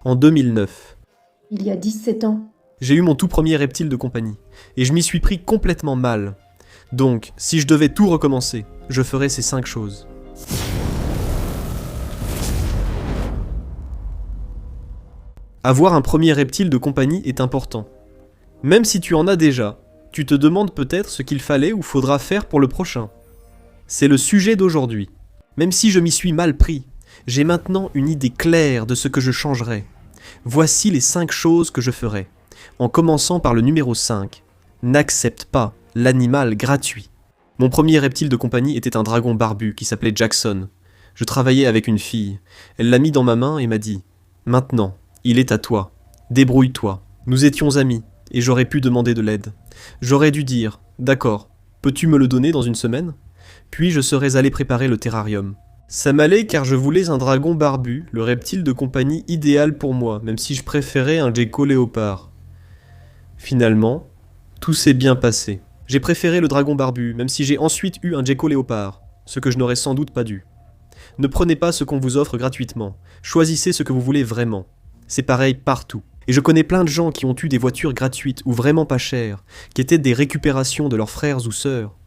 En 2009. Il y a 17 ans. J'ai eu mon tout premier reptile de compagnie, et je m'y suis pris complètement mal. Donc, si je devais tout recommencer, je ferais ces 5 choses. Avoir un premier reptile de compagnie est important. Même si tu en as déjà, tu te demandes peut-être ce qu'il fallait ou faudra faire pour le prochain. C'est le sujet d'aujourd'hui. Même si je m'y suis mal pris, j'ai maintenant une idée claire de ce que je changerais. Voici les 5 choses que je ferais. En commençant par le numéro 5. N'accepte pas l'animal gratuit. Mon premier reptile de compagnie était un dragon barbu qui s'appelait Jackson. Je travaillais avec une fille. Elle l'a mis dans ma main et m'a dit « Maintenant, il est à toi. Débrouille-toi. » Nous étions amis et j'aurais pu demander de l'aide. J'aurais dû dire « D'accord, peux-tu me le donner dans une semaine ?» Puis je serais allé préparer le terrarium. Ça m'allait car je voulais un dragon barbu, le reptile de compagnie idéal pour moi, même si je préférais un gecko léopard. Finalement, tout s'est bien passé. J'ai préféré le dragon barbu, même si j'ai ensuite eu un gecko léopard, ce que je n'aurais sans doute pas dû. Ne prenez pas ce qu'on vous offre gratuitement, choisissez ce que vous voulez vraiment. C'est pareil partout. Et je connais plein de gens qui ont eu des voitures gratuites ou vraiment pas chères, qui étaient des récupérations de leurs frères ou sœurs.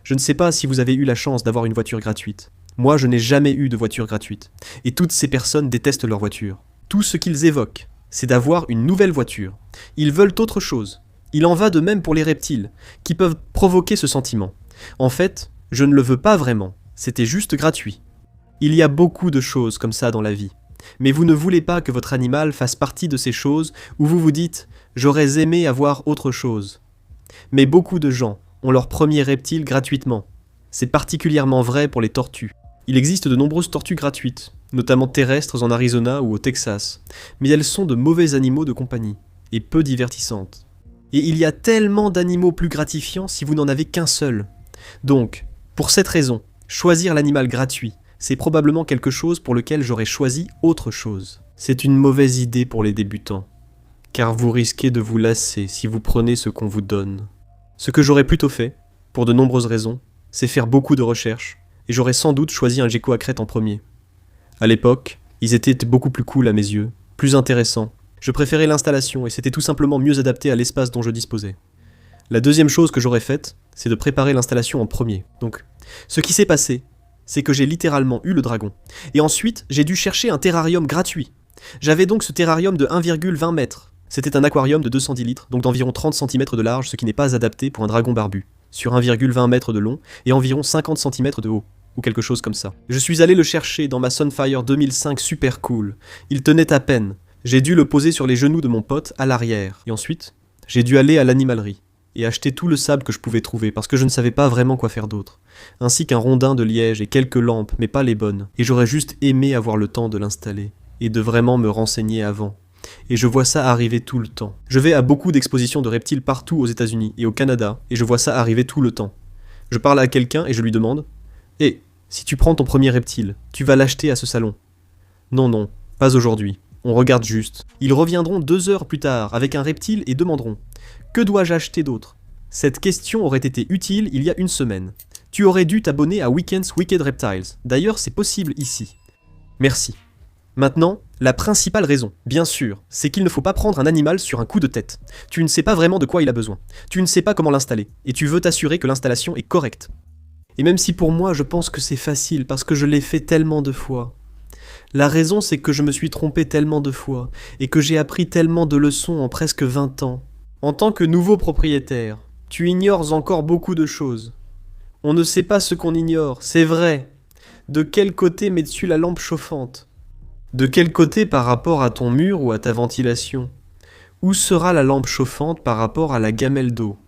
Je ne sais pas si vous avez eu la chance d'avoir une voiture gratuite. Moi, je n'ai jamais eu de voiture gratuite. Et toutes ces personnes détestent leur voiture. Tout ce qu'ils évoquent, c'est d'avoir une nouvelle voiture. Ils veulent autre chose. Il en va de même pour les reptiles, qui peuvent provoquer ce sentiment. En fait, je ne le veux pas vraiment. C'était juste gratuit. Il y a beaucoup de choses comme ça dans la vie. Mais vous ne voulez pas que votre animal fasse partie de ces choses où vous vous dites « j'aurais aimé avoir autre chose ». Mais beaucoup de gens ont leur premier reptile gratuitement. C'est particulièrement vrai pour les tortues. Il existe de nombreuses tortues gratuites, notamment terrestres en Arizona ou au Texas, mais elles sont de mauvais animaux de compagnie, et peu divertissantes. Et il y a tellement d'animaux plus gratifiants si vous n'en avez qu'un seul. Donc, pour cette raison, choisir l'animal gratuit, c'est probablement quelque chose pour lequel j'aurais choisi autre chose. C'est une mauvaise idée pour les débutants, car vous risquez de vous lasser si vous prenez ce qu'on vous donne. Ce que j'aurais plutôt fait, pour de nombreuses raisons, c'est faire beaucoup de recherches, et j'aurais sans doute choisi un gecko à crête en premier. À l'époque, ils étaient beaucoup plus cool à mes yeux, plus intéressants. Je préférais l'installation et c'était tout simplement mieux adapté à l'espace dont je disposais. La deuxième chose que j'aurais faite, c'est de préparer l'installation en premier. Donc, ce qui s'est passé, c'est que j'ai littéralement eu le dragon. Et ensuite, j'ai dû chercher un terrarium gratuit. J'avais donc ce terrarium de 1,20 mètres. C'était un aquarium de 210 litres, donc d'environ 30 cm de large, ce qui n'est pas adapté pour un dragon barbu, sur 1,20 mètres de long et environ 50 cm de haut, ou quelque chose comme ça. Je suis allé le chercher dans ma Sunfire 2005 super cool. Il tenait à peine. J'ai dû le poser sur les genoux de mon pote à l'arrière. Et ensuite, j'ai dû aller à l'animalerie et acheter tout le sable que je pouvais trouver parce que je ne savais pas vraiment quoi faire d'autre. Ainsi qu'un rondin de liège et quelques lampes, mais pas les bonnes. Et j'aurais juste aimé avoir le temps de l'installer et de vraiment me renseigner avant. Et je vois ça arriver tout le temps. Je vais à beaucoup d'expositions de reptiles partout aux États-Unis et au Canada, et je vois ça arriver tout le temps. Je parle à quelqu'un et je lui demande « Hé, si tu prends ton premier reptile, tu vas l'acheter à ce salon ?» « Non, non, pas aujourd'hui. On regarde juste. » Ils reviendront 2 heures plus tard avec un reptile et demanderont « Que dois-je acheter d'autre ?» Cette question aurait été utile il y a une semaine. Tu aurais dû t'abonner à Weekend's Wicked Reptiles. D'ailleurs, c'est possible ici. Merci. Maintenant, la principale raison, bien sûr, c'est qu'il ne faut pas prendre un animal sur un coup de tête. Tu ne sais pas vraiment de quoi il a besoin. Tu ne sais pas comment l'installer. Et tu veux t'assurer que l'installation est correcte. Et même si pour moi, je pense que c'est facile parce que je l'ai fait tellement de fois. La raison, c'est que je me suis trompé tellement de fois et que j'ai appris tellement de leçons en presque 20 ans. En tant que nouveau propriétaire, tu ignores encore beaucoup de choses. On ne sait pas ce qu'on ignore, c'est vrai. De quel côté mets-tu la lampe chauffante ? De quel côté par rapport à ton mur ou à ta ventilation ? Où sera la lampe chauffante par rapport à la gamelle d'eau ?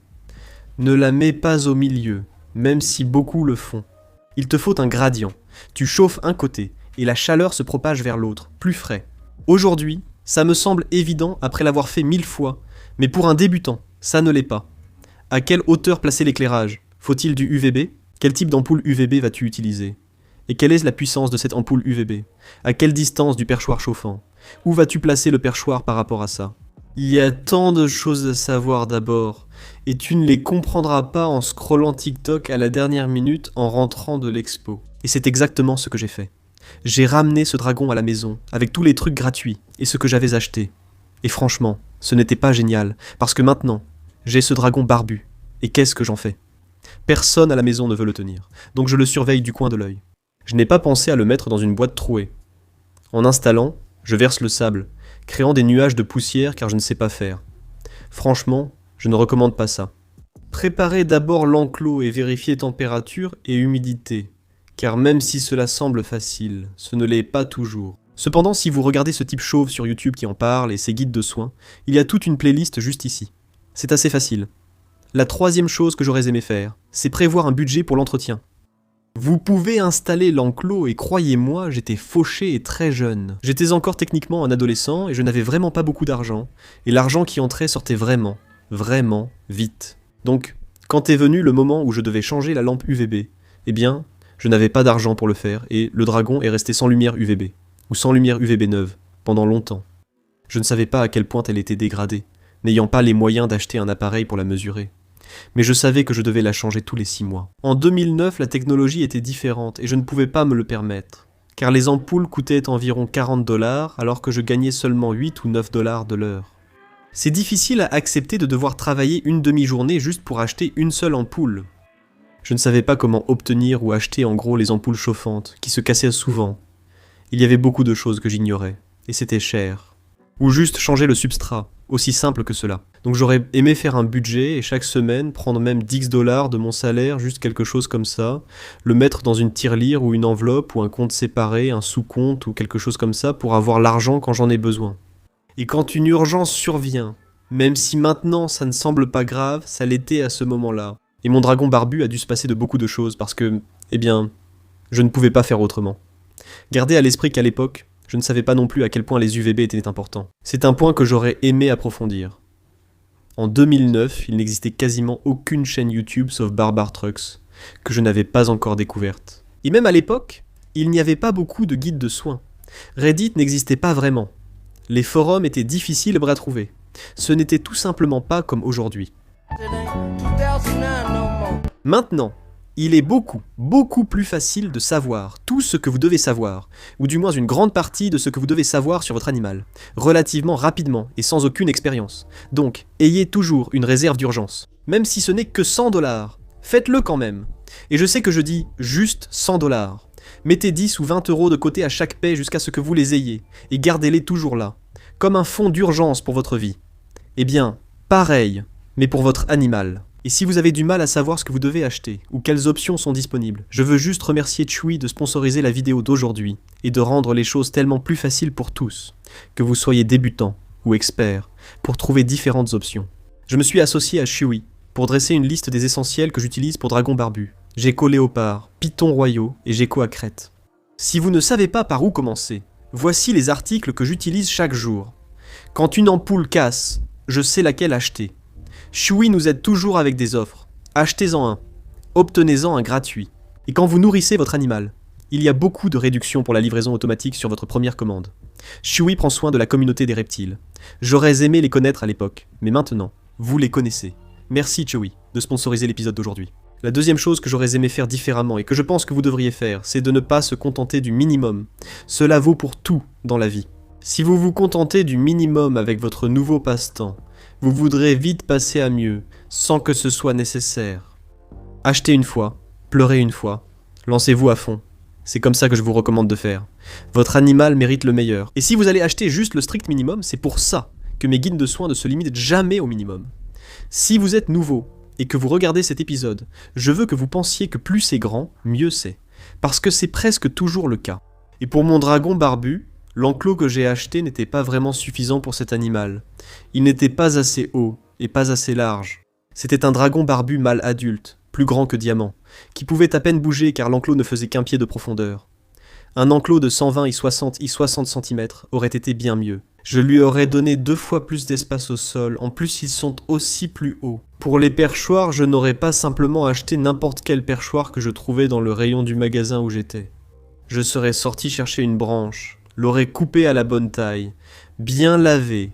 Ne la mets pas au milieu, même si beaucoup le font. Il te faut un gradient. Tu chauffes un côté, et la chaleur se propage vers l'autre, plus frais. Aujourd'hui, ça me semble évident après l'avoir fait 1000 fois, mais pour un débutant, ça ne l'est pas. À quelle hauteur placer l'éclairage ? Faut-il du UVB ? Quel type d'ampoule UVB vas-tu utiliser ? Et quelle est la puissance de cette ampoule UVB ? À quelle distance du perchoir chauffant ? Où vas-tu placer le perchoir par rapport à ça ? Il y a tant de choses à savoir d'abord, et tu ne les comprendras pas en scrollant TikTok à la dernière minute en rentrant de l'expo. Et c'est exactement ce que j'ai fait. J'ai ramené ce dragon à la maison, avec tous les trucs gratuits, et ce que j'avais acheté. Et franchement, ce n'était pas génial, parce que maintenant, j'ai ce dragon barbu, et qu'est-ce que j'en fais? Personne à la maison ne veut le tenir, donc je le surveille du coin de l'œil. Je n'ai pas pensé à le mettre dans une boîte trouée. En installant, je verse le sable, créant des nuages de poussière car je ne sais pas faire. Franchement, je ne recommande pas ça. Préparez d'abord l'enclos et vérifiez température et humidité, car même si cela semble facile, ce ne l'est pas toujours. Cependant, si vous regardez ce type chauve sur YouTube qui en parle et ses guides de soins, il y a toute une playlist juste ici. C'est assez facile. La troisième chose que j'aurais aimé faire, c'est prévoir un budget pour l'entretien. Vous pouvez installer l'enclos et croyez-moi, j'étais fauché et très jeune. J'étais encore techniquement un adolescent et je n'avais vraiment pas beaucoup d'argent, et l'argent qui entrait sortait vraiment vite. Donc, quand est venu le moment où je devais changer la lampe UVB, eh bien, je n'avais pas d'argent pour le faire et le dragon est resté sans lumière UVB, ou sans lumière UVB neuve, pendant longtemps. Je ne savais pas à quel point elle était dégradée, n'ayant pas les moyens d'acheter un appareil pour la mesurer. Mais je savais que je devais la changer tous les 6 mois. En 2009, la technologie était différente et je ne pouvais pas me le permettre, car les ampoules coûtaient environ 40 $ alors que je gagnais seulement 8 ou 9 $ de l'heure. C'est difficile à accepter de devoir travailler une demi-journée juste pour acheter une seule ampoule. Je ne savais pas comment obtenir ou acheter en gros les ampoules chauffantes, qui se cassaient souvent. Il y avait beaucoup de choses que j'ignorais, et c'était cher. Ou juste changer le substrat, aussi simple que cela. Donc j'aurais aimé faire un budget et chaque semaine prendre même 10 $ de mon salaire, juste quelque chose comme ça, le mettre dans une tirelire ou une enveloppe ou un compte séparé, un sous-compte ou quelque chose comme ça pour avoir l'argent quand j'en ai besoin. Et quand une urgence survient, même si maintenant ça ne semble pas grave, ça l'était à ce moment-là. Et mon dragon barbu a dû se passer de beaucoup de choses parce que, eh bien, je ne pouvais pas faire autrement. Gardez à l'esprit qu'à l'époque, je ne savais pas non plus à quel point les UVB étaient importants. C'est un point que j'aurais aimé approfondir. En 2009, il n'existait quasiment aucune chaîne YouTube sauf Barbare Trucks, que je n'avais pas encore découverte. Et même à l'époque, il n'y avait pas beaucoup de guides de soins. Reddit n'existait pas vraiment. Les forums étaient difficiles à trouver. Ce n'était tout simplement pas comme aujourd'hui. Maintenant, il est beaucoup plus facile de savoir tout ce que vous devez savoir, ou du moins une grande partie de ce que vous devez savoir sur votre animal, relativement rapidement et sans aucune expérience. Donc, ayez toujours une réserve d'urgence. Même si ce n'est que 100 $, faites-le quand même. Et je sais que je dis juste 100 $. Mettez 10 ou 20 € de côté à chaque paie jusqu'à ce que vous les ayez, et gardez-les toujours là, comme un fonds d'urgence pour votre vie. Eh bien, pareil, mais pour votre animal. Et si vous avez du mal à savoir ce que vous devez acheter, ou quelles options sont disponibles, je veux juste remercier Chewy de sponsoriser la vidéo d'aujourd'hui, et de rendre les choses tellement plus faciles pour tous, que vous soyez débutant ou expert, pour trouver différentes options. Je me suis associé à Chewy, pour dresser une liste des essentiels que j'utilise pour Dragon Barbu, Gecko Léopard, Python Royaux et Gecko à crête. Si vous ne savez pas par où commencer, voici les articles que j'utilise chaque jour. Quand une ampoule casse, je sais laquelle acheter. Chewy nous aide toujours avec des offres. Achetez-en un. Obtenez-en un gratuit. Et quand vous nourrissez votre animal, il y a beaucoup de réductions pour la livraison automatique sur votre première commande. Chewy prend soin de la communauté des reptiles. J'aurais aimé les connaître à l'époque, mais maintenant, vous les connaissez. Merci Chewy de sponsoriser l'épisode d'aujourd'hui. La deuxième chose que j'aurais aimé faire différemment et que je pense que vous devriez faire, c'est de ne pas se contenter du minimum. Cela vaut pour tout dans la vie. Si vous vous contentez du minimum avec votre nouveau passe-temps, vous voudrez vite passer à mieux, sans que ce soit nécessaire. Achetez une fois, pleurez une fois, lancez-vous à fond. C'est comme ça que je vous recommande de faire. Votre animal mérite le meilleur. Et si vous allez acheter juste le strict minimum, c'est pour ça que mes guides de soins ne se limitent jamais au minimum. Si vous êtes nouveau et que vous regardez cet épisode, je veux que vous pensiez que plus c'est grand, mieux c'est. Parce que c'est presque toujours le cas. Et pour mon dragon barbu, l'enclos que j'ai acheté n'était pas vraiment suffisant pour cet animal. Il n'était pas assez haut et pas assez large. C'était un dragon barbu mâle adulte, plus grand que Diamant, qui pouvait à peine bouger car l'enclos ne faisait qu'1 pied de profondeur. Un enclos de 120 x 60 cm aurait été bien mieux. Je lui aurais donné 2 fois plus d'espace au sol, en plus ils sont aussi plus hauts. Pour les perchoirs, je n'aurais pas simplement acheté n'importe quel perchoir que je trouvais dans le rayon du magasin où j'étais. Je serais sorti chercher une branche, l'aurais coupé à la bonne taille, bien lavé,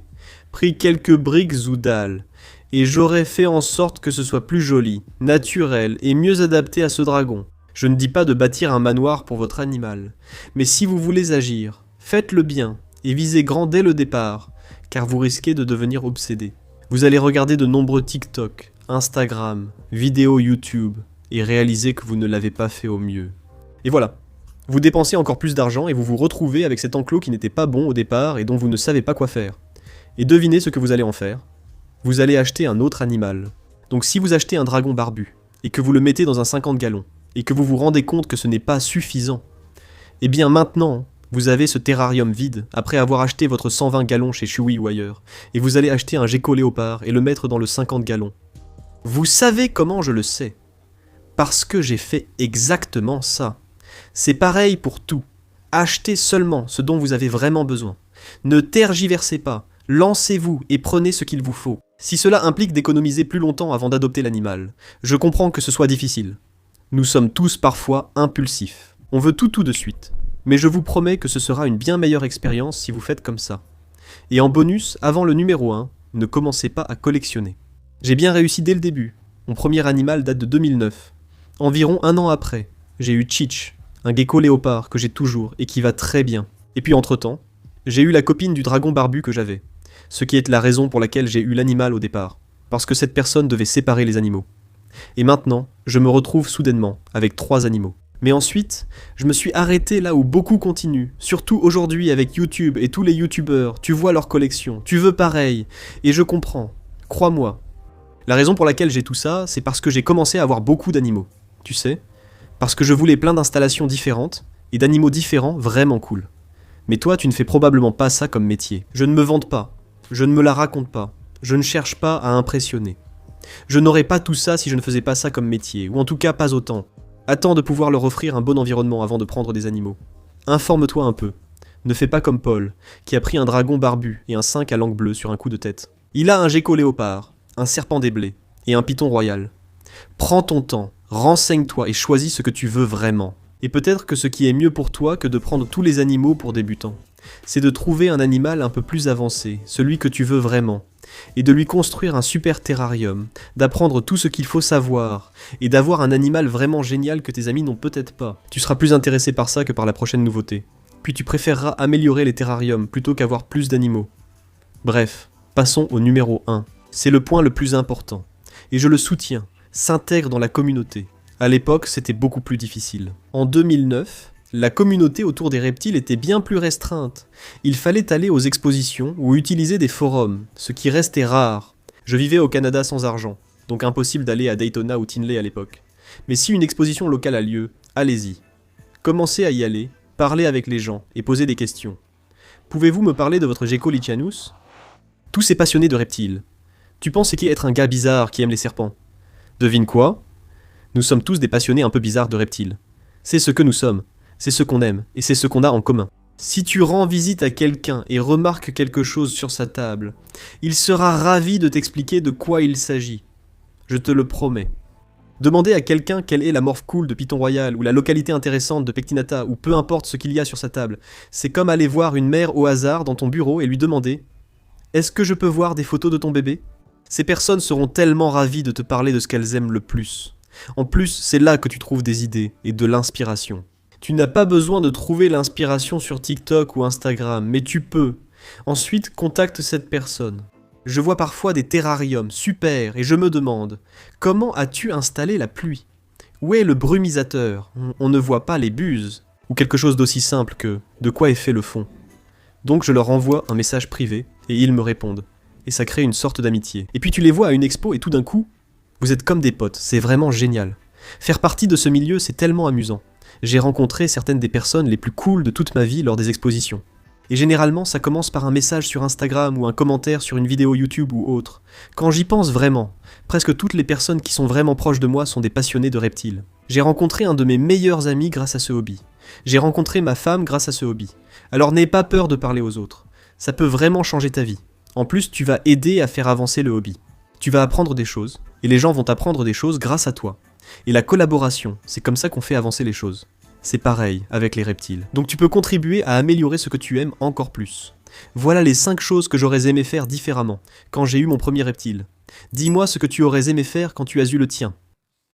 pris quelques briques ou dalles, et j'aurais fait en sorte que ce soit plus joli, naturel et mieux adapté à ce dragon. Je ne dis pas de bâtir un manoir pour votre animal, mais si vous voulez agir, faites-le bien et visez grand dès le départ, car vous risquez de devenir obsédé. Vous allez regarder de nombreux TikTok, Instagram, vidéos YouTube et réaliser que vous ne l'avez pas fait au mieux. Et voilà, vous dépensez encore plus d'argent et vous vous retrouvez avec cet enclos qui n'était pas bon au départ et dont vous ne savez pas quoi faire. Et devinez ce que vous allez en faire. Vous allez acheter un autre animal. Donc si vous achetez un dragon barbu et que vous le mettez dans un 50 gallons, et que vous vous rendez compte que ce n'est pas suffisant, eh bien maintenant, vous avez ce terrarium vide, après avoir acheté votre 120 gallons chez Chewy ou ailleurs, et vous allez acheter un gecko léopard et le mettre dans le 50 gallons. Vous savez comment je le sais? Parce que j'ai fait exactement ça. C'est pareil pour tout. Achetez seulement ce dont vous avez vraiment besoin. Ne tergiversez pas, lancez-vous et prenez ce qu'il vous faut. Si cela implique d'économiser plus longtemps avant d'adopter l'animal, je comprends que ce soit difficile. Nous sommes tous parfois impulsifs. On veut tout de suite. Mais je vous promets que ce sera une bien meilleure expérience si vous faites comme ça. Et en bonus, avant le numéro 1, ne commencez pas à collectionner. J'ai bien réussi dès le début. Mon premier animal date de 2009. Environ un an après, j'ai eu Chich, un gecko léopard que j'ai toujours et qui va très bien. Et puis entre-temps, j'ai eu la copine du dragon barbu que j'avais. Ce qui est la raison pour laquelle j'ai eu l'animal au départ. Parce que cette personne devait séparer les animaux. Et maintenant, je me retrouve soudainement avec 3 animaux. Mais ensuite, je me suis arrêté là où beaucoup continuent, surtout aujourd'hui avec YouTube et tous les YouTubeurs, tu vois leur collection, tu veux pareil, et je comprends, crois-moi. La raison pour laquelle j'ai tout ça, c'est parce que j'ai commencé à avoir beaucoup d'animaux, tu sais, parce que je voulais plein d'installations différentes, et d'animaux différents vraiment cool. Mais toi, tu ne fais probablement pas ça comme métier. Je ne me vante pas, je ne me la raconte pas, je ne cherche pas à impressionner. Je n'aurais pas tout ça si je ne faisais pas ça comme métier, ou en tout cas pas autant. Attends de pouvoir leur offrir un bon environnement avant de prendre des animaux. Informe-toi un peu. Ne fais pas comme Paul, qui a pris un dragon barbu et un 5 à langue bleue sur un coup de tête. Il a un gecko léopard, un serpent des blés et un python royal. Prends ton temps, renseigne-toi et choisis ce que tu veux vraiment. Et peut-être que ce qui est mieux pour toi que de prendre tous les animaux pour débutants, c'est de trouver un animal un peu plus avancé, celui que tu veux vraiment, et de lui construire un super terrarium, d'apprendre tout ce qu'il faut savoir, et d'avoir un animal vraiment génial que tes amis n'ont peut-être pas. Tu seras plus intéressé par ça que par la prochaine nouveauté. Puis tu préféreras améliorer les terrariums plutôt qu'avoir plus d'animaux. Bref, passons au numéro 1. C'est le point le plus important. Et je le soutiens, s'intègre dans la communauté. À l'époque, c'était beaucoup plus difficile. En 2009, la communauté autour des reptiles était bien plus restreinte. Il fallait aller aux expositions ou utiliser des forums, ce qui restait rare. Je vivais au Canada sans argent, donc impossible d'aller à Daytona ou Tinley à l'époque. Mais si une exposition locale a lieu, allez-y. Commencez à y aller, parlez avec les gens et posez des questions. Pouvez-vous me parler de votre gecko Lichianus? Tous ces passionnés de reptiles. Tu penses qui être un gars bizarre qui aime les serpents? Devine quoi? Nous sommes tous des passionnés un peu bizarres de reptiles. C'est ce que nous sommes. C'est ce qu'on aime, et c'est ce qu'on a en commun. Si tu rends visite à quelqu'un et remarques quelque chose sur sa table, il sera ravi de t'expliquer de quoi il s'agit. Je te le promets. Demander à quelqu'un quelle est la morphe cool de Python Royal, ou la localité intéressante de Pectinata, ou peu importe ce qu'il y a sur sa table, c'est comme aller voir une mère au hasard dans ton bureau et lui demander « Est-ce que je peux voir des photos de ton bébé ?» Ces personnes seront tellement ravies de te parler de ce qu'elles aiment le plus. En plus, c'est là que tu trouves des idées et de l'inspiration. Tu n'as pas besoin de trouver l'inspiration sur TikTok ou Instagram, mais tu peux. Ensuite, contacte cette personne. Je vois parfois des terrariums super et je me demande, comment as-tu installé la pluie? Où est le brumisateur? On ne voit pas les buses. Ou quelque chose d'aussi simple que, de quoi est fait le fond? Donc je leur envoie un message privé et ils me répondent. Et ça crée une sorte d'amitié. Et puis tu les vois à une expo et tout d'un coup, vous êtes comme des potes, c'est vraiment génial. Faire partie de ce milieu, c'est tellement amusant. J'ai rencontré certaines des personnes les plus cool de toute ma vie lors des expositions. Et généralement, ça commence par un message sur Instagram ou un commentaire sur une vidéo YouTube ou autre. Quand j'y pense vraiment, presque toutes les personnes qui sont vraiment proches de moi sont des passionnés de reptiles. J'ai rencontré un de mes meilleurs amis grâce à ce hobby. J'ai rencontré ma femme grâce à ce hobby. Alors n'aie pas peur de parler aux autres. Ça peut vraiment changer ta vie. En plus, tu vas aider à faire avancer le hobby. Tu vas apprendre des choses, et les gens vont apprendre des choses grâce à toi. Et la collaboration, c'est comme ça qu'on fait avancer les choses. C'est pareil avec les reptiles. Donc tu peux contribuer à améliorer ce que tu aimes encore plus. Voilà les 5 choses que j'aurais aimé faire différemment, quand j'ai eu mon premier reptile. Dis-moi ce que tu aurais aimé faire quand tu as eu le tien.